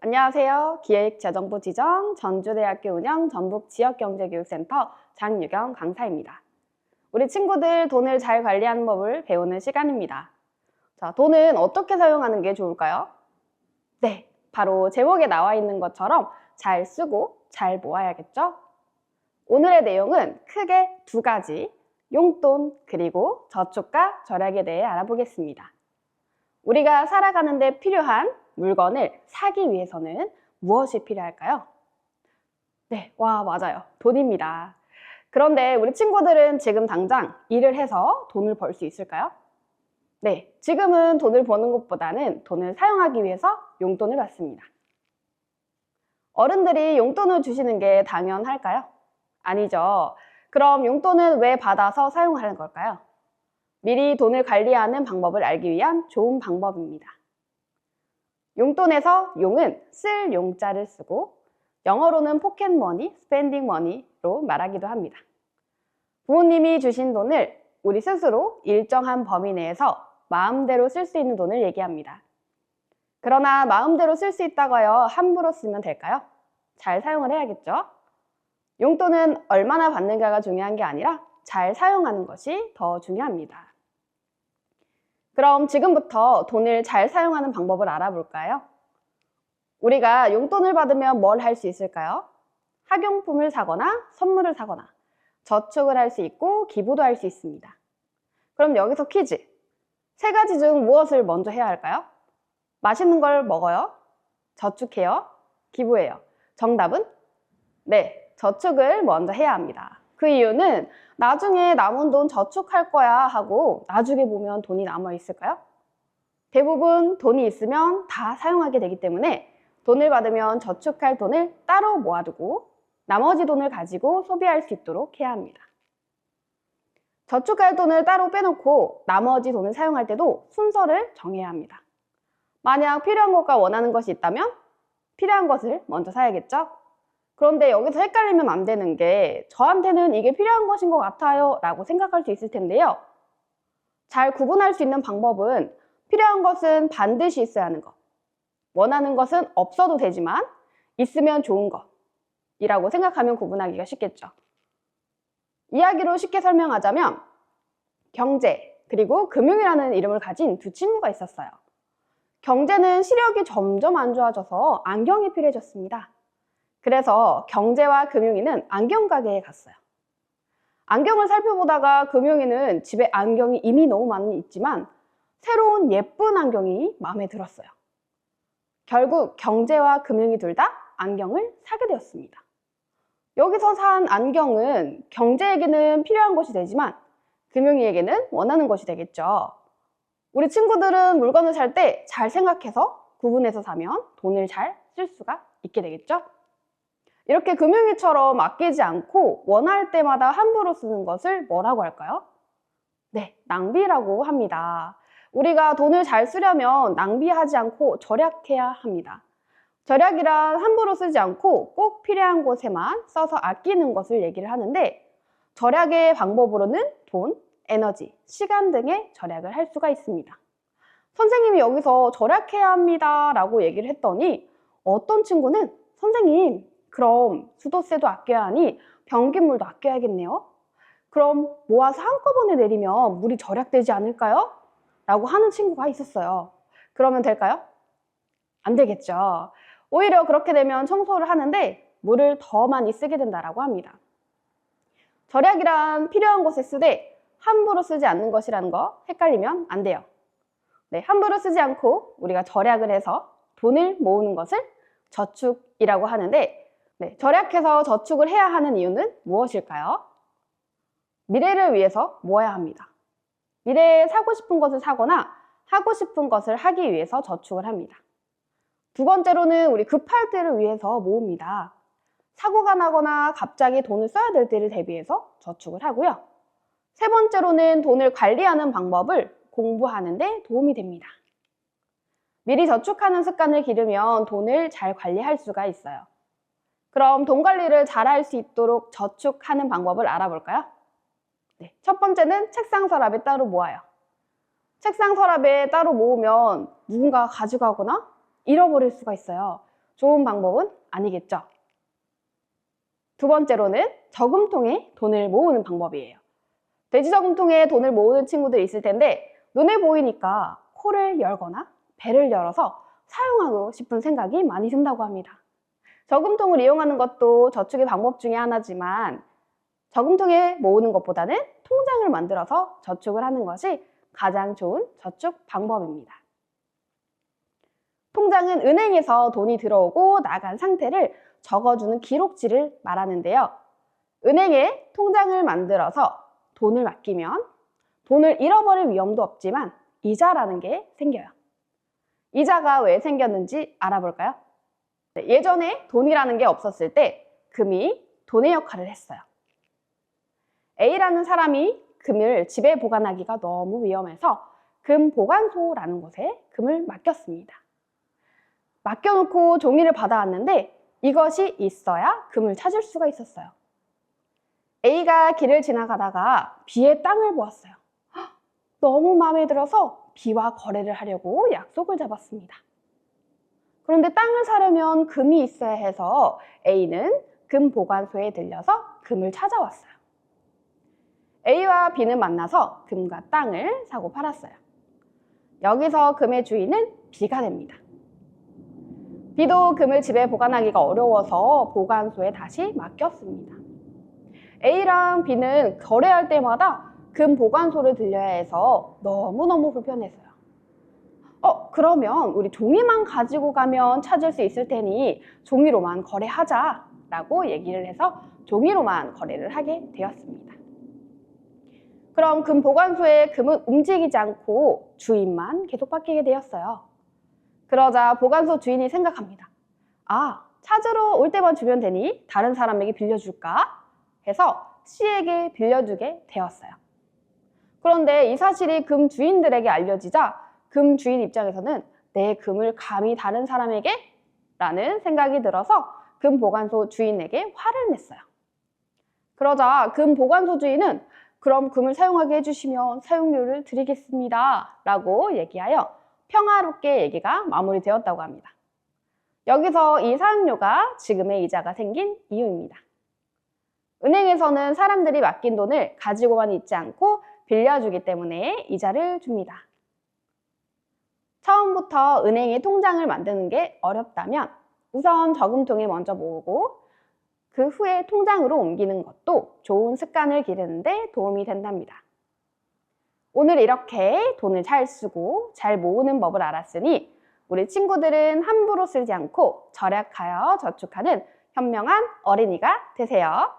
안녕하세요. 기획재정부 지정 전주대학교 운영 전북지역경제교육센터 장유경 강사입니다. 우리 친구들 돈을 잘 관리하는 법을 배우는 시간입니다. 자, 돈은 어떻게 사용하는 게 좋을까요? 네, 바로 제목에 나와 있는 것처럼 잘 쓰고 잘 모아야겠죠? 오늘의 내용은 크게 두 가지, 용돈 그리고 저축과 절약에 대해 알아보겠습니다. 우리가 살아가는 데 필요한 물건을 사기 위해서는 무엇이 필요할까요? 네, 맞아요. 돈입니다. 그런데 우리 친구들은 지금 당장 일을 해서 돈을 벌 수 있을까요? 네, 지금은 돈을 버는 것보다는 돈을 사용하기 위해서 용돈을 받습니다. 어른들이 용돈을 주시는 게 당연할까요? 아니죠. 그럼 용돈은 왜 받아서 사용하는 걸까요? 미리 돈을 관리하는 방법을 알기 위한 좋은 방법입니다. 용돈에서 용은 쓸 용자를 쓰고 영어로는 포켓머니, 스펜딩머니로 말하기도 합니다. 부모님이 주신 돈을 우리 스스로 일정한 범위 내에서 마음대로 쓸 수 있는 돈을 얘기합니다. 그러나 마음대로 쓸 수 있다고요 함부로 쓰면 될까요? 잘 사용을 해야겠죠? 용돈은 얼마나 받는가가 중요한 게 아니라 잘 사용하는 것이 더 중요합니다. 그럼 지금부터 돈을 잘 사용하는 방법을 알아볼까요? 우리가 용돈을 받으면 뭘 할 수 있을까요? 학용품을 사거나 선물을 사거나 저축을 할 수 있고 기부도 할 수 있습니다. 그럼 여기서 퀴즈! 세 가지 중 무엇을 먼저 해야 할까요? 맛있는 걸 먹어요? 저축해요? 기부해요? 정답은? 네, 저축을 먼저 해야 합니다. 그 이유는 나중에 남은 돈 저축할 거야 하고 나중에 보면 돈이 남아 있을까요? 대부분 돈이 있으면 다 사용하게 되기 때문에 돈을 받으면 저축할 돈을 따로 모아두고 나머지 돈을 가지고 소비할 수 있도록 해야 합니다. 저축할 돈을 따로 빼놓고 나머지 돈을 사용할 때도 순서를 정해야 합니다. 만약 필요한 것과 원하는 것이 있다면 필요한 것을 먼저 사야겠죠? 그런데 여기서 헷갈리면 안 되는 게 저한테는 이게 필요한 것인 것 같아요 라고 생각할 수 있을 텐데요. 잘 구분할 수 있는 방법은 필요한 것은 반드시 있어야 하는 것, 원하는 것은 없어도 되지만 있으면 좋은 것이라고 생각하면 구분하기가 쉽겠죠. 이야기로 쉽게 설명하자면 경제 그리고 금융이라는 이름을 가진 두 친구가 있었어요. 경제는 시력이 점점 안 좋아져서 안경이 필요해졌습니다. 그래서 경제와 금융이는 안경 가게에 갔어요. 안경을 살펴보다가 금융이는 집에 안경이 이미 너무 많이 있지만 새로운 예쁜 안경이 마음에 들었어요. 결국 경제와 금융이 둘 다 안경을 사게 되었습니다. 여기서 산 안경은 경제에게는 필요한 것이 되지만 금융이에게는 원하는 것이 되겠죠. 우리 친구들은 물건을 살 때 잘 생각해서 구분해서 사면 돈을 잘 쓸 수가 있게 되겠죠. 이렇게 금융위처럼 아끼지 않고 원할 때마다 함부로 쓰는 것을 뭐라고 할까요? 네, 낭비라고 합니다. 우리가 돈을 잘 쓰려면 낭비하지 않고 절약해야 합니다. 절약이란 함부로 쓰지 않고 꼭 필요한 곳에만 써서 아끼는 것을 얘기를 하는데 절약의 방법으로는 돈, 에너지, 시간 등의 절약을 할 수가 있습니다. 선생님이 여기서 절약해야 합니다 라고 얘기를 했더니 어떤 친구는 선생님 그럼 수도세도 아껴야 하니 변기물도 아껴야겠네요. 그럼 모아서 한꺼번에 내리면 물이 절약되지 않을까요? 라고 하는 친구가 있었어요. 그러면 될까요? 안 되겠죠. 오히려 그렇게 되면 청소를 하는데 물을 더 많이 쓰게 된다고 합니다. 절약이란 필요한 곳에 쓰되 함부로 쓰지 않는 것이라는 거 헷갈리면 안 돼요. 네, 함부로 쓰지 않고 우리가 절약을 해서 돈을 모으는 것을 저축이라고 하는데 네, 절약해서 저축을 해야 하는 이유는 무엇일까요? 미래를 위해서 모아야 합니다. 미래에 사고 싶은 것을 사거나 하고 싶은 것을 하기 위해서 저축을 합니다. 두 번째로는 우리 급할 때를 위해서 모읍니다. 사고가 나거나 갑자기 돈을 써야 될 때를 대비해서 저축을 하고요. 세 번째로는 돈을 관리하는 방법을 공부하는 데 도움이 됩니다. 미리 저축하는 습관을 기르면 돈을 잘 관리할 수가 있어요. 그럼 돈 관리를 잘 할 수 있도록 저축하는 방법을 알아볼까요? 네, 첫 번째는 책상 서랍에 따로 모아요. 책상 서랍에 따로 모으면 누군가 가져가거나 잃어버릴 수가 있어요. 좋은 방법은 아니겠죠. 두 번째로는 저금통에 돈을 모으는 방법이에요. 돼지 저금통에 돈을 모으는 친구들 있을 텐데 눈에 보이니까 코를 열거나 배를 열어서 사용하고 싶은 생각이 많이 든다고 합니다. 저금통을 이용하는 것도 저축의 방법 중에 하나지만 저금통에 모으는 것보다는 통장을 만들어서 저축을 하는 것이 가장 좋은 저축 방법입니다. 통장은 은행에서 돈이 들어오고 나간 상태를 적어주는 기록지를 말하는데요. 은행에 통장을 만들어서 돈을 맡기면 돈을 잃어버릴 위험도 없지만 이자라는 게 생겨요. 이자가 왜 생겼는지 알아볼까요? 예전에 돈이라는 게 없었을 때 금이 돈의 역할을 했어요. A라는 사람이 금을 집에 보관하기가 너무 위험해서 금 보관소라는 곳에 금을 맡겼습니다. 맡겨놓고 종이를 받아왔는데 이것이 있어야 금을 찾을 수가 있었어요. A가 길을 지나가다가 B의 땅을 보았어요. 너무 마음에 들어서 B와 거래를 하려고 약속을 잡았습니다. 그런데 땅을 사려면 금이 있어야 해서 A는 금 보관소에 들려서 금을 찾아왔어요. A와 B는 만나서 금과 땅을 사고 팔았어요. 여기서 금의 주인은 B가 됩니다. B도 금을 집에 보관하기가 어려워서 보관소에 다시 맡겼습니다. A랑 B는 거래할 때마다 금 보관소를 들려야 해서 너무너무 불편했어요. 그러면 우리 종이만 가지고 가면 찾을 수 있을 테니 종이로만 거래하자 라고 얘기를 해서 종이로만 거래를 하게 되었습니다. 그럼 금 보관소의 금은 움직이지 않고 주인만 계속 바뀌게 되었어요. 그러자 보관소 주인이 생각합니다. 찾으러 올 때만 주면 되니 다른 사람에게 빌려줄까? 해서 C에게 빌려주게 되었어요. 그런데 이 사실이 금 주인들에게 알려지자 금 주인 입장에서는 내 금을 감히 다른 사람에게? 라는 생각이 들어서 금 보관소 주인에게 화를 냈어요. 그러자 금 보관소 주인은 그럼 금을 사용하게 해주시면 사용료를 드리겠습니다 라고 얘기하여 평화롭게 얘기가 마무리되었다고 합니다. 여기서 이 사용료가 지금의 이자가 생긴 이유입니다. 은행에서는 사람들이 맡긴 돈을 가지고만 있지 않고 빌려주기 때문에 이자를 줍니다. 처음부터 은행에 통장을 만드는 게 어렵다면 우선 저금통에 먼저 모으고 그 후에 통장으로 옮기는 것도 좋은 습관을 기르는 데 도움이 된답니다. 오늘 이렇게 돈을 잘 쓰고 잘 모으는 법을 알았으니 우리 친구들은 함부로 쓰지 않고 절약하여 저축하는 현명한 어린이가 되세요.